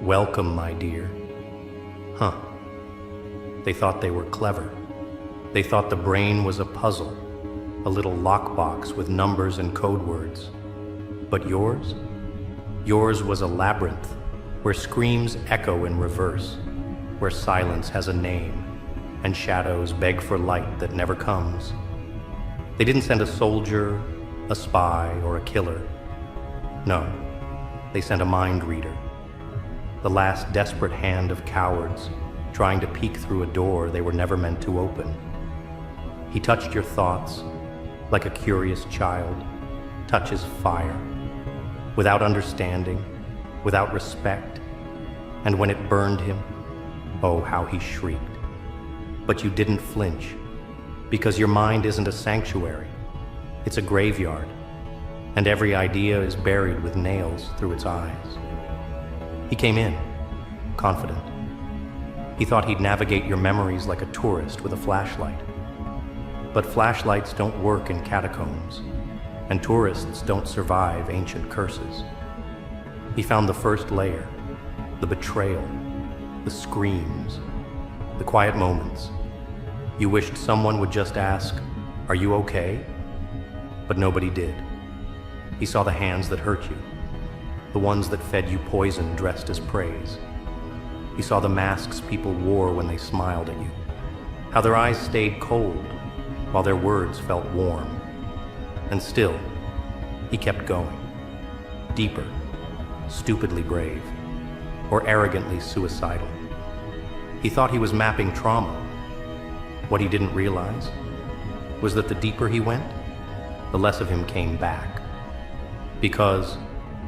Welcome, my dear. Huh. They thought they were clever. They thought the brain was a puzzle, a little lockbox with numbers and code words. But yours? Yours was a labyrinth, where screams echo in reverse, where silence has a name, and shadows beg for light that never comes. They didn't send a soldier, a spy, or a killer. No, they sent a mind reader. The last desperate hand of cowards, trying to peek through a door they were never meant to open. He touched your thoughts, like a curious child touches fire, without understanding, without respect, and when it burned him, oh, how he shrieked. But you didn't flinch, because your mind isn't a sanctuary, it's a graveyard, and every idea is buried with nails through its eyes. He came in, confident. He thought he'd navigate your memories like a tourist with a flashlight. But flashlights don't work in catacombs, and tourists don't survive ancient curses. He found the first layer, the betrayal, the screams, the quiet moments. You wished someone would just ask, "Are you okay?" But nobody did. He saw the hands that hurt you, the ones that fed you poison dressed as praise. He saw the masks people wore when they smiled at you, how their eyes stayed cold while their words felt warm. And still, he kept going, deeper, stupidly brave, or arrogantly suicidal. He thought he was mapping trauma. What he didn't realize was that the deeper he went, the less of him came back. Because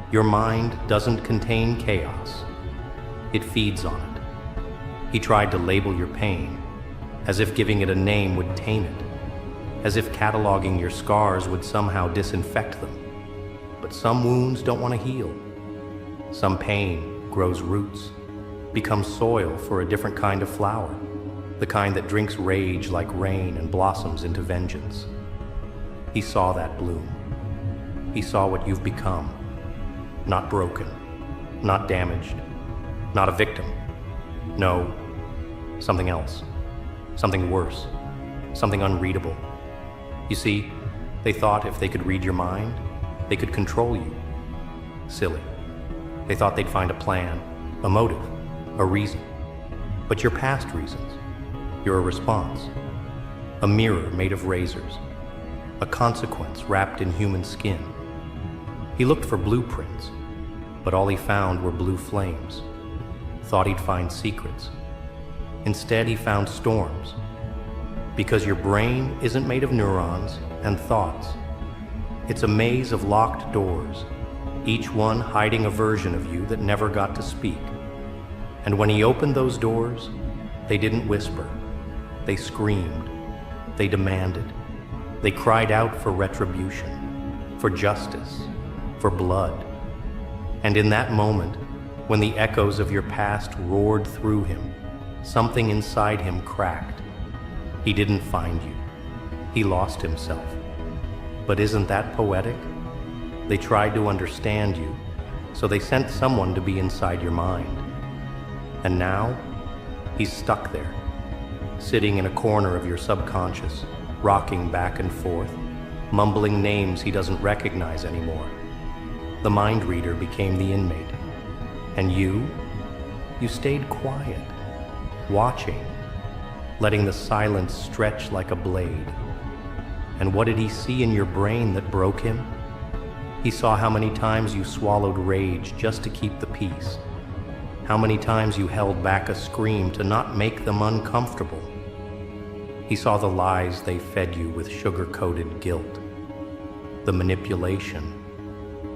your mind doesn't contain chaos, it feeds on it. He tried to label your pain, as if giving it a name would tame it, as if cataloging your scars would somehow disinfect them. But some wounds don't want to heal. Some pain grows roots, becomes soil for a different kind of flower, the kind that drinks rage like rain and blossoms into vengeance. He saw that bloom. He saw what you've become. Not broken, not damaged, not a victim. No, something else, something worse, something unreadable. You see, they thought if they could read your mind, they could control you. Silly. They thought they'd find a plan, a motive, a reason. But your past reasons, you're a response, a mirror made of razors, a consequence wrapped in human skin. He looked for blueprints, but all he found were blue flames. Thought he'd find secrets. Instead, he found storms. Because your brain isn't made of neurons and thoughts. It's a maze of locked doors, each one hiding a version of you that never got to speak. And when he opened those doors, they didn't whisper. They screamed. They demanded. They cried out for retribution, for justice, for blood. And in that moment, when the echoes of your past roared through him, something inside him cracked. He didn't find you. He lost himself. But isn't that poetic? They tried to understand you, so they sent someone to be inside your mind. And now, he's stuck there, sitting in a corner of your subconscious, rocking back and forth, mumbling names he doesn't recognize anymore. The mind reader became the inmate. And you stayed quiet, watching, letting the silence stretch like a blade. And what did he see in your brain that broke him? He saw how many times you swallowed rage just to keep the peace, how many times you held back a scream to not make them uncomfortable. He saw the lies they fed you with sugar-coated guilt, the manipulation,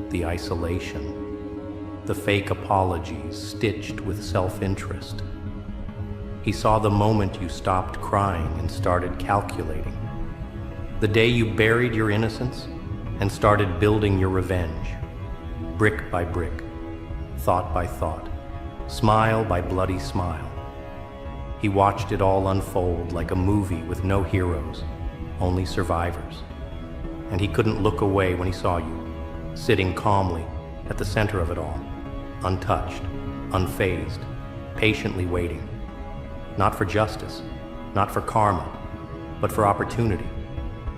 the isolation, the fake apologies stitched with self-interest. He saw the moment you stopped crying and started calculating, the day you buried your innocence and started building your revenge, brick by brick, thought by thought, smile by bloody smile. He watched it all unfold like a movie with no heroes, only survivors. And he couldn't look away when he saw you, sitting calmly at the center of it all, untouched, unfazed, patiently waiting. Not for justice, not for karma, but for opportunity.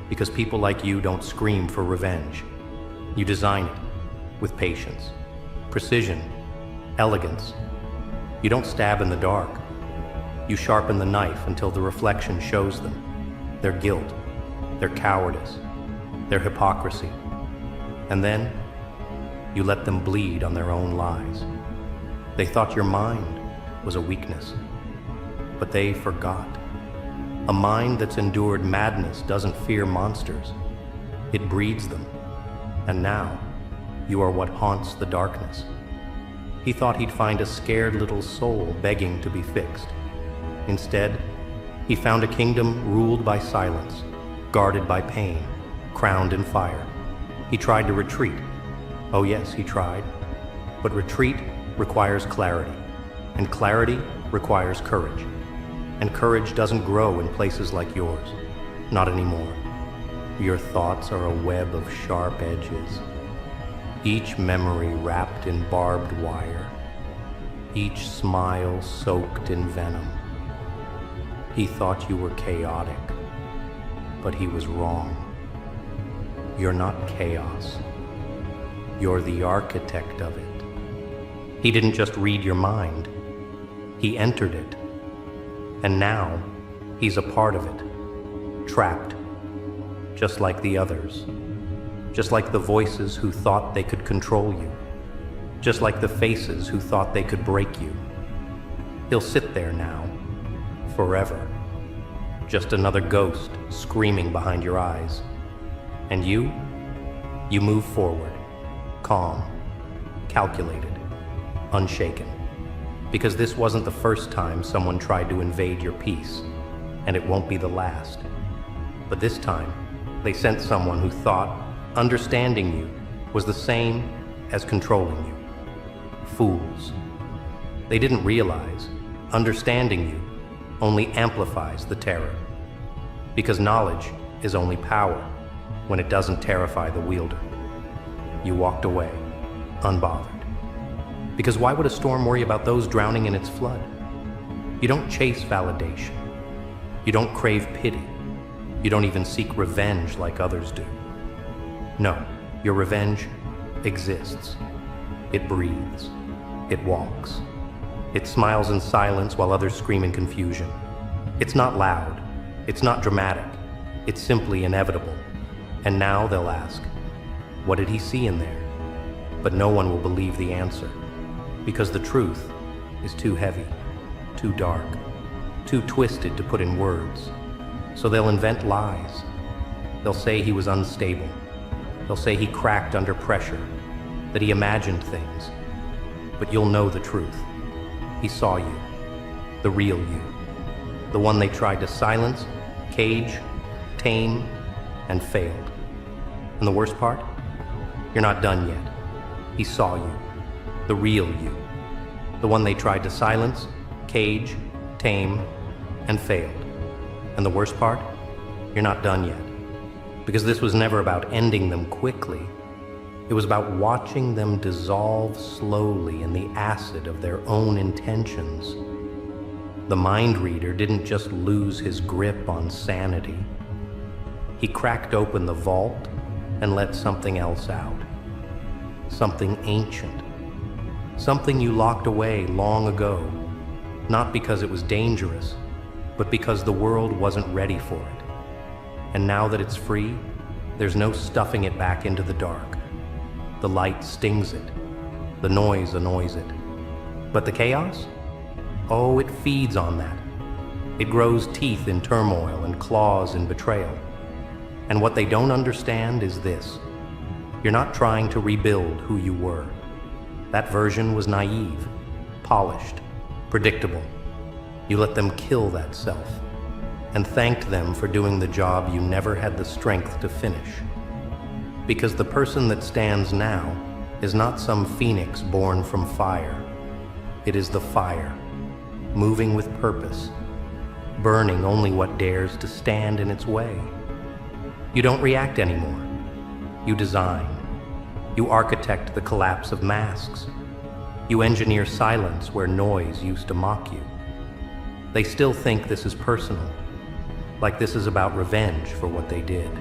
Because people like you don't scream for revenge. You design it with patience, precision, elegance. You don't stab in the dark. You sharpen the knife until the reflection shows them their guilt, their cowardice, their hypocrisy. And then you let them bleed on their own lies. They thought your mind was a weakness, but they forgot. A mind that's endured madness doesn't fear monsters. It breeds them. And now, you are what haunts the darkness. He thought he'd find a scared little soul begging to be fixed. Instead, he found a kingdom ruled by silence, guarded by pain, crowned in fire. He tried to retreat. Oh yes, he tried. But retreat requires clarity, and clarity requires courage. And courage doesn't grow in places like yours. Not anymore. Your thoughts are a web of sharp edges, each memory wrapped in barbed wire, each smile soaked in venom. He thought you were chaotic, but he was wrong. You're not chaos. You're the architect of it. He didn't just read your mind. He entered it. And now, he's a part of it, trapped, just like the others, just like the voices who thought they could control you, just like the faces who thought they could break you. He'll sit there now, forever, just another ghost screaming behind your eyes. And you move forward, calm, calculated, unshaken. Because this wasn't the first time someone tried to invade your peace, and it won't be the last. But this time, they sent someone who thought understanding you was the same as controlling you. Fools. They didn't realize understanding you only amplifies the terror. Because knowledge is only power when it doesn't terrify the wielder. You walked away, unbothered. Because why would a storm worry about those drowning in its flood? You don't chase validation. You don't crave pity. You don't even seek revenge like others do. No, your revenge exists. It breathes. It walks. It smiles in silence while others scream in confusion. It's not loud. It's not dramatic. It's simply inevitable. And now they'll ask, what did he see in there? But no one will believe the answer. Because the truth is too heavy, too dark, too twisted to put in words. So they'll invent lies. They'll say he was unstable. They'll say he cracked under pressure, that he imagined things. But you'll know the truth. He saw you, the real you, the one they tried to silence, cage, tame, and failed. And the worst part? You're not done yet. He saw you, the real you, the one they tried to silence, cage, tame, and failed. And the worst part? You're not done yet. Because this was never about ending them quickly. It was about watching them dissolve slowly in the acid of their own intentions. The mind reader didn't just lose his grip on sanity. He cracked open the vault and let something else out. Something ancient. Something you locked away long ago, not because it was dangerous, but because the world wasn't ready for it. And now that it's free, there's no stuffing it back into the dark. The light stings it. The noise annoys it. But the chaos? Oh, it feeds on that. It grows teeth in turmoil and claws in betrayal. And what they don't understand is this. You're not trying to rebuild who you were. That version was naive, polished, predictable. You let them kill that self, and thanked them for doing the job you never had the strength to finish. Because the person that stands now is not some phoenix born from fire. It is the fire, moving with purpose, burning only what dares to stand in its way. You don't react anymore. You design. You architect the collapse of masks. You engineer silence where noise used to mock you. They still think this is personal, like this is about revenge for what they did.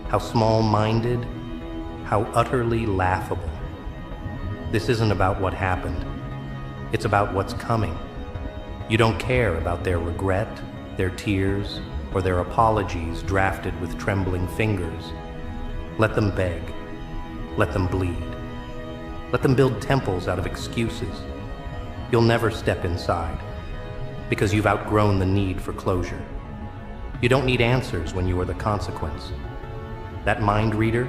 How small-minded, how utterly laughable. This isn't about what happened. It's about what's coming. You don't care about their regret, their tears, or their apologies drafted with trembling fingers. Let them beg. Let them bleed. Let them build temples out of excuses. You'll never step inside, because you've outgrown the need for closure. You don't need answers when you are the consequence. That mind reader,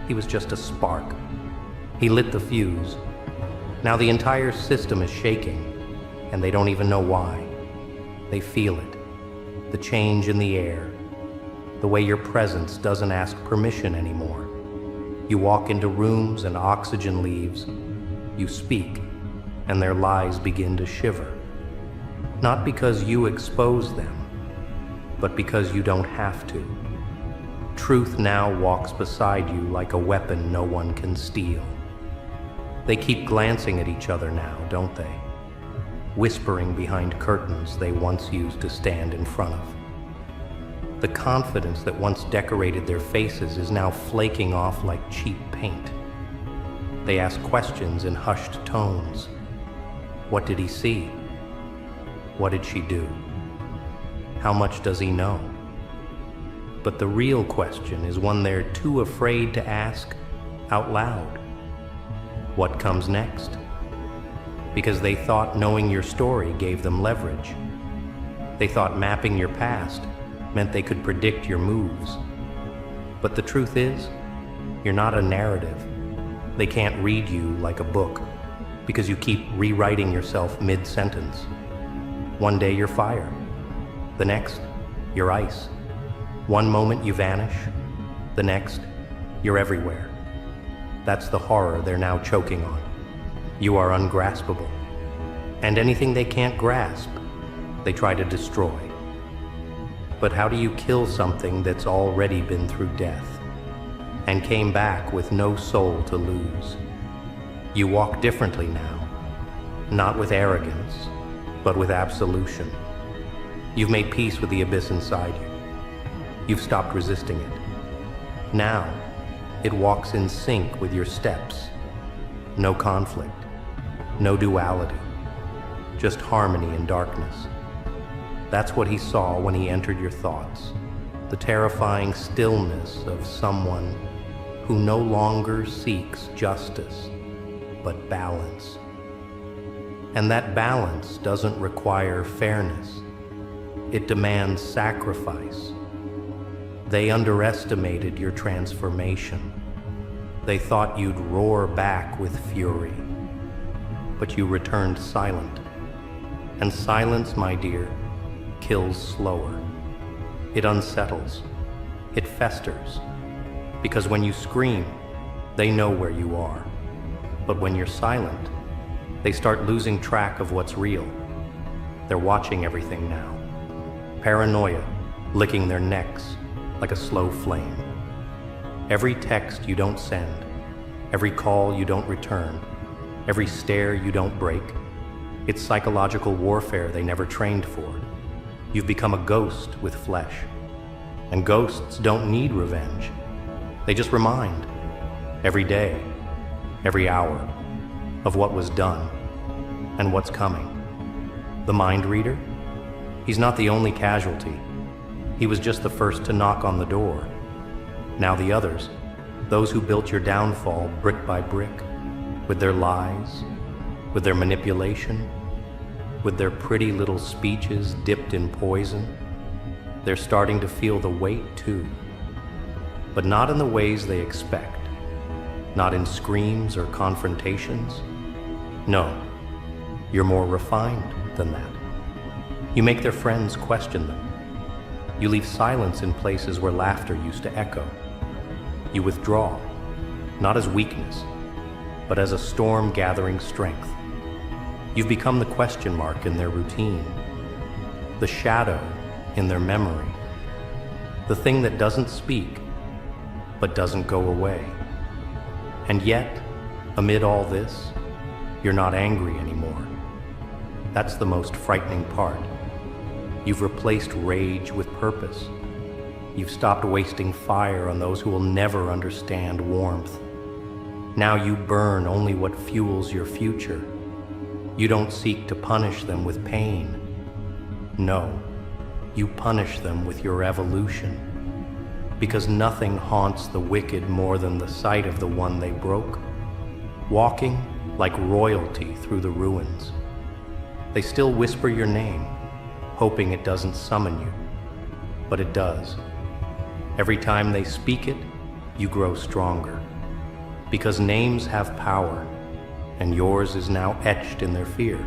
he was just a spark. He lit the fuse. Now the entire system is shaking, and they don't even know why. They feel it, the change in the air, the way your presence doesn't ask permission anymore. You walk into rooms and oxygen leaves. You speak, and their lies begin to shiver. Not because you expose them, but because you don't have to. Truth now walks beside you like a weapon no one can steal. They keep glancing at each other now, don't they? Whispering behind curtains they once used to stand in front of. The confidence that once decorated their faces is now flaking off like cheap paint. They ask questions in hushed tones. What did he see? What did she do? How much does he know? But the real question is one they're too afraid to ask out loud. What comes next? Because they thought knowing your story gave them leverage. They thought mapping your past meant they could predict your moves. But the truth is, you're not a narrative. They can't read you like a book because you keep rewriting yourself mid-sentence. One day you're fire. The next, you're ice. One moment you vanish. The next, you're everywhere. That's the horror they're now choking on. You are ungraspable. And anything they can't grasp, they try to destroy. But how do you kill something that's already been through death and came back with no soul to lose? You walk differently now, not with arrogance, but with absolution. You've made peace with the abyss inside you. You've stopped resisting it. Now, it walks in sync with your steps. No conflict, no duality, just harmony in darkness. That's what he saw when he entered your thoughts, the terrifying stillness of someone who no longer seeks justice, but balance. And that balance doesn't require fairness. It demands sacrifice. They underestimated your transformation. They thought you'd roar back with fury, but you returned silent. And silence, my dear, kills slower. It unsettles. It festers. Because when you scream, they know where you are. But when you're silent, they start losing track of what's real. They're watching everything now. Paranoia, licking their necks like a slow flame. Every text you don't send, every call you don't return, every stare you don't break, it's psychological warfare they never trained for. You've become a ghost with flesh. And ghosts don't need revenge. They just remind, every day, every hour, of what was done and what's coming. The mind reader? He's not the only casualty. He was just the first to knock on the door. Now the others, those who built your downfall brick by brick, with their lies, with their manipulation, with their pretty little speeches dipped in poison, they're starting to feel the weight too. But not in the ways they expect. Not in screams or confrontations. No, you're more refined than that. You make their friends question them. You leave silence in places where laughter used to echo. You withdraw, not as weakness, but as a storm gathering strength. You've become the question mark in their routine, the shadow in their memory, the thing that doesn't speak, but doesn't go away. And yet, amid all this, You're not angry anymore. That's the most frightening part. You've replaced rage with purpose. You've stopped wasting fire on those who will never understand warmth. Now you burn only what fuels your future. You don't seek to punish them with pain. No, you punish them with your evolution. Because nothing haunts the wicked more than the sight of the one they broke, walking like royalty through the ruins. They still whisper your name, hoping it doesn't summon you, but it does. Every time they speak it, you grow stronger. Because names have power, and yours is now etched in their fear.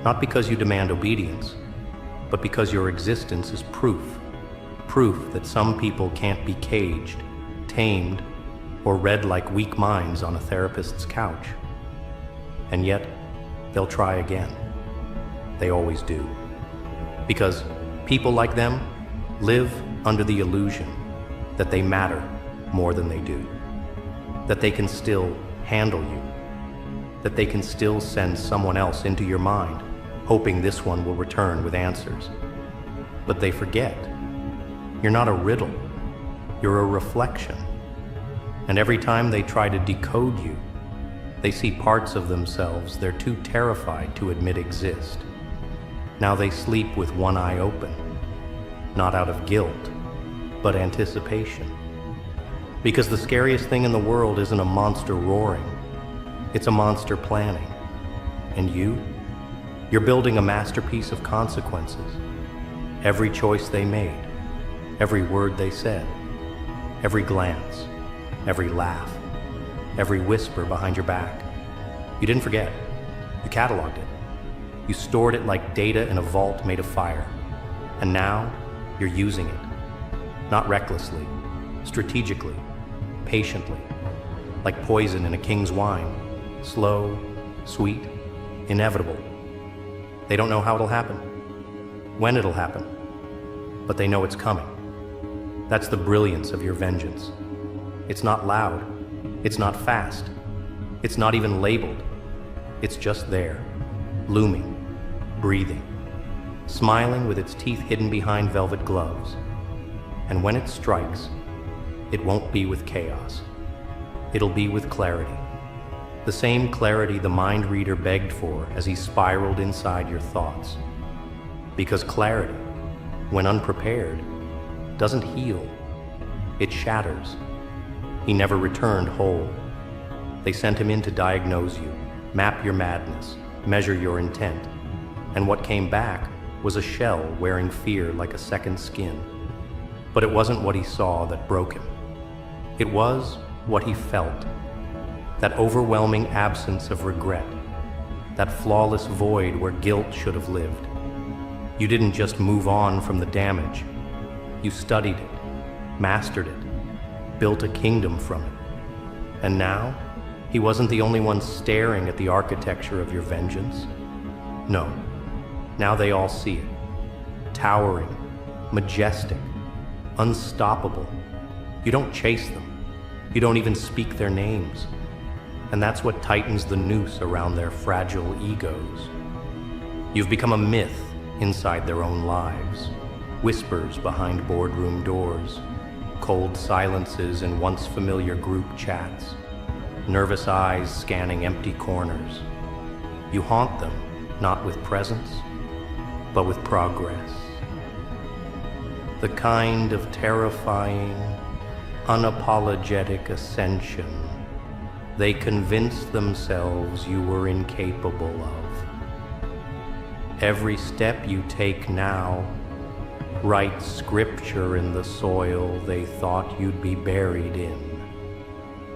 Not because you demand obedience, but because your existence is proof that some people can't be caged, tamed, or read like weak minds on a therapist's couch. And yet, they'll try again. They always do. Because people like them live under the illusion that they matter more than they do, that they can still handle you, that they can still send someone else into your mind, hoping this one will return with answers. But they forget. You're not a riddle. You're a reflection. And every time they try to decode you, they see parts of themselves they're too terrified to admit exist. Now they sleep with one eye open, not out of guilt, but anticipation. Because the scariest thing in the world isn't a monster roaring, it's a monster planning. And you're building a masterpiece of consequences. Every choice they made, every word they said, every glance, every laugh, every whisper behind your back. You didn't forget. You cataloged it. You stored it like data in a vault made of fire. And now you're using it. Not recklessly, strategically, patiently, like poison in a king's wine. Slow, sweet, inevitable. They don't know how it'll happen, when it'll happen, but they know it's coming. That's the brilliance of your vengeance. It's not loud. It's not fast. It's not even labeled. It's just there, looming, breathing, smiling with its teeth hidden behind velvet gloves. And when it strikes, it won't be with chaos. It'll be with clarity. The same clarity the mind reader begged for as he spiraled inside your thoughts. Because clarity, when unprepared, doesn't heal. It shatters. He never returned whole. They sent him in to diagnose you, map your madness, measure your intent. And what came back was a shell wearing fear like a second skin. But it wasn't what he saw that broke him. It was what he felt. That overwhelming absence of regret. That flawless void where guilt should have lived. You didn't just move on from the damage. You studied it, mastered it, built a kingdom from it. And now, he wasn't the only one staring at the architecture of your vengeance. No, now they all see it. Towering, majestic, unstoppable. You don't chase them. You don't even speak their names. And that's what tightens the noose around their fragile egos. You've become a myth inside their own lives. Whispers behind boardroom doors, cold silences in once familiar group chats, nervous eyes scanning empty corners. You haunt them, not with presence, but with progress. The kind of terrifying, unapologetic ascension they convinced themselves you were incapable of. Every step you take now writes scripture in the soil they thought you'd be buried in.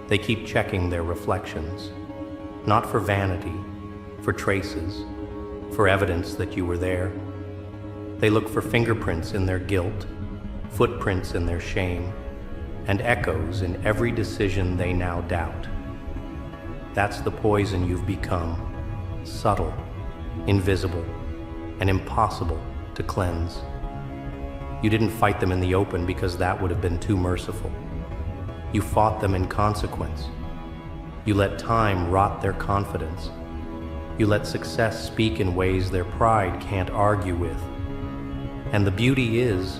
They keep checking their reflections, not for vanity, for traces, for evidence that you were there. They look for fingerprints in their guilt, footprints in their shame, and echoes in every decision they now doubt. That's the poison you've become, subtle, invisible, and impossible to cleanse. You didn't fight them in the open because that would have been too merciful. You fought them in consequence. You let time rot their confidence, You let success speak in ways their pride can't argue with. And the beauty is,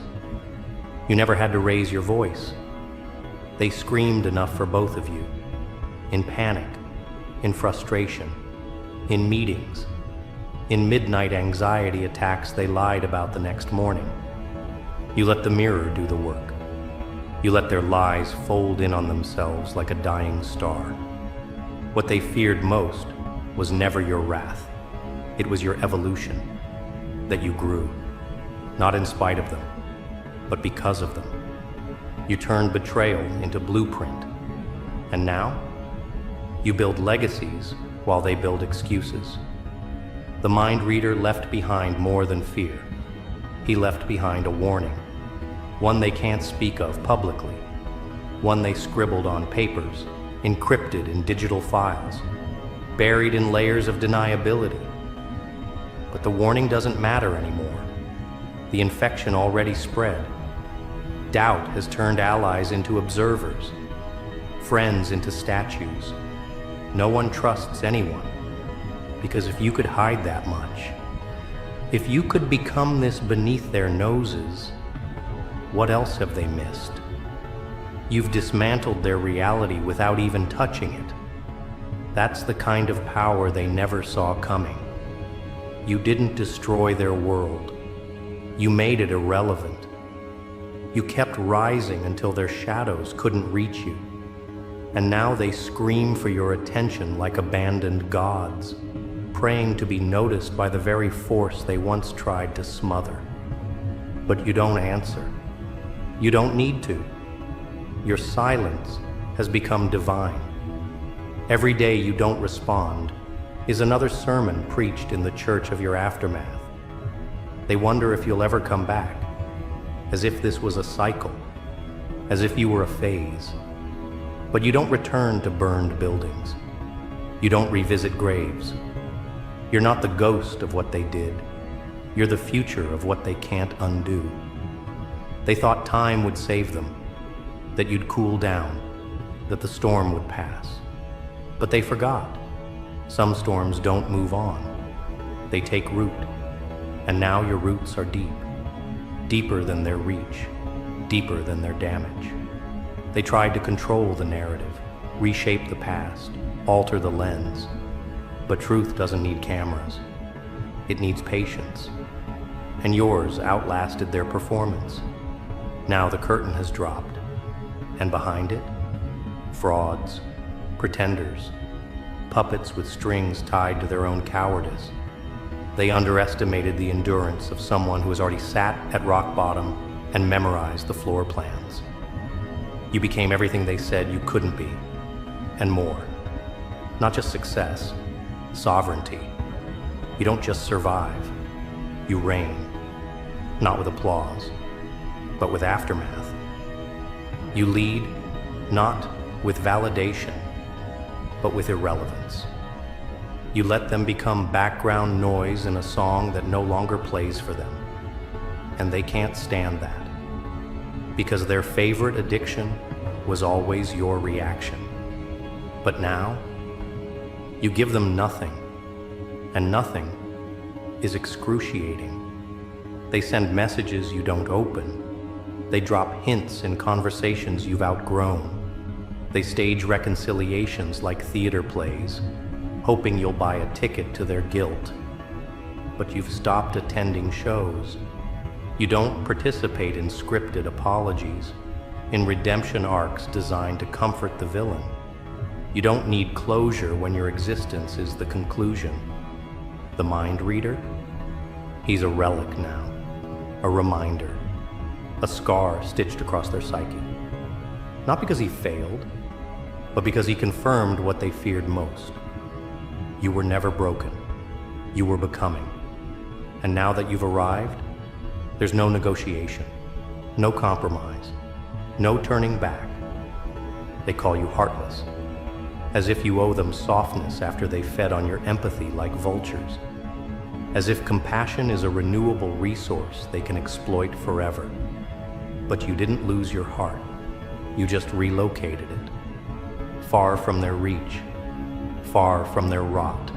you never had to raise your voice. They screamed enough for both of you, in panic, in frustration, in meetings, in midnight anxiety attacks they lied about the next morning. You let the mirror do the work. You let their lies fold in on themselves like a dying star. What they feared most was never your wrath. It was your evolution, that you grew, not in spite of them, but because of them. You turned betrayal into blueprint, and now you build legacies while they build excuses. The mind reader left behind more than fear. He left behind a warning, one they can't speak of publicly, one they scribbled on papers, encrypted in digital files, buried in layers of deniability. But the warning doesn't matter anymore. The infection already spread. Doubt has turned allies into observers, friends into statues. No one trusts anyone, because if you could hide that much, if you could become this beneath their noses, what else have they missed? You've dismantled their reality without even touching it. That's the kind of power they never saw coming. You didn't destroy their world. You made it irrelevant. You kept rising until their shadows couldn't reach you. And now they scream for your attention like abandoned gods, praying to be noticed by the very force they once tried to smother. But you don't answer. You don't need to. Your silence has become divine. Every day you don't respond is another sermon preached in the church of your aftermath. They wonder if you'll ever come back, as if this was a cycle, as if you were a phase. But you don't return to burned buildings. You don't revisit graves. You're not the ghost of what they did. You're the future of what they can't undo. They thought time would save them, that you'd cool down, that the storm would pass. But they forgot. Some storms don't move on. They take root. And now your roots are deep, deeper than their reach, deeper than their damage. They tried to control the narrative, reshape the past, alter the lens. But truth doesn't need cameras. It needs patience. And yours outlasted their performance. Now the curtain has dropped. And behind it, frauds, pretenders, puppets with strings tied to their own cowardice. They underestimated the endurance of someone who has already sat at rock bottom and memorized the floor plans. You became everything they said you couldn't be, and more. Not just success, sovereignty. You don't just survive, you reign. Not with applause, but with aftermath. You lead, not with validation, but with irrelevance. You let them become background noise in a song that no longer plays for them. And they can't stand that, because their favorite addiction was always your reaction. But now, you give them nothing, and nothing is excruciating. They send messages you don't open. They drop hints in conversations you've outgrown. They stage reconciliations like theater plays, hoping you'll buy a ticket to their guilt. But you've stopped attending shows. You don't participate in scripted apologies, in redemption arcs designed to comfort the villain. You don't need closure when your existence is the conclusion. The mind reader? He's a relic now, a reminder, a scar stitched across their psyche. Not because he failed, but because he confirmed what they feared most. You were never broken. You were becoming. And now that you've arrived, there's no negotiation, no compromise, no turning back. They call you heartless, as if you owe them softness after they fed on your empathy like vultures, as if compassion is a renewable resource they can exploit forever. But you didn't lose your heart. You just relocated it, far from their reach, far from their rot.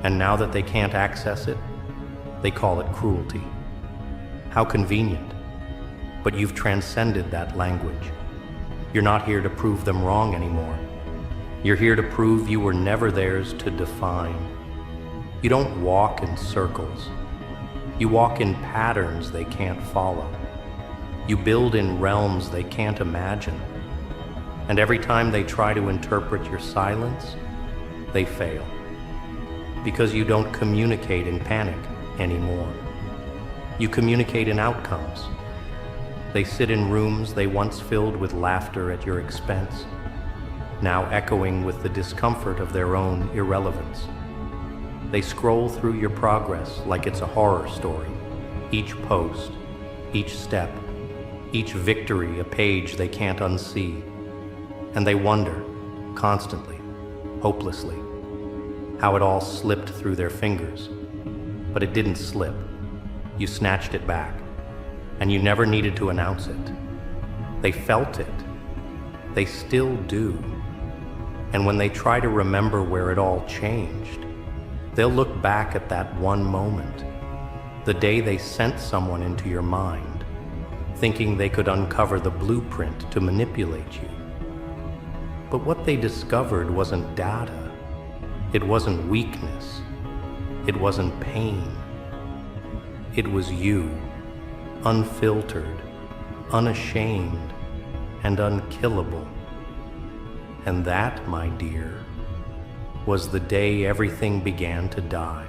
And now that they can't access it, they call it cruelty. How convenient. But you've transcended that language. You're not here to prove them wrong anymore. You're here to prove you were never theirs to define. You don't walk in circles. You walk in patterns they can't follow. You build in realms they can't imagine. And every time they try to interpret your silence, they fail. Because you don't communicate in panic anymore. You communicate in outcomes. They sit in rooms they once filled with laughter at your expense, now echoing with the discomfort of their own irrelevance. They scroll through your progress like it's a horror story, each post, each step, each victory a page they can't unsee. And they wonder, constantly, hopelessly, how it all slipped through their fingers. But it didn't slip. You snatched it back, and you never needed to announce it. They felt it. They still do. And when they try to remember where it all changed, they'll look back at that one moment, the day they sent someone into your mind, thinking they could uncover the blueprint to manipulate you. But what they discovered wasn't data. It wasn't weakness. It wasn't pain. It was you, unfiltered, unashamed, and unkillable. And that, my dear, was the day everything began to die.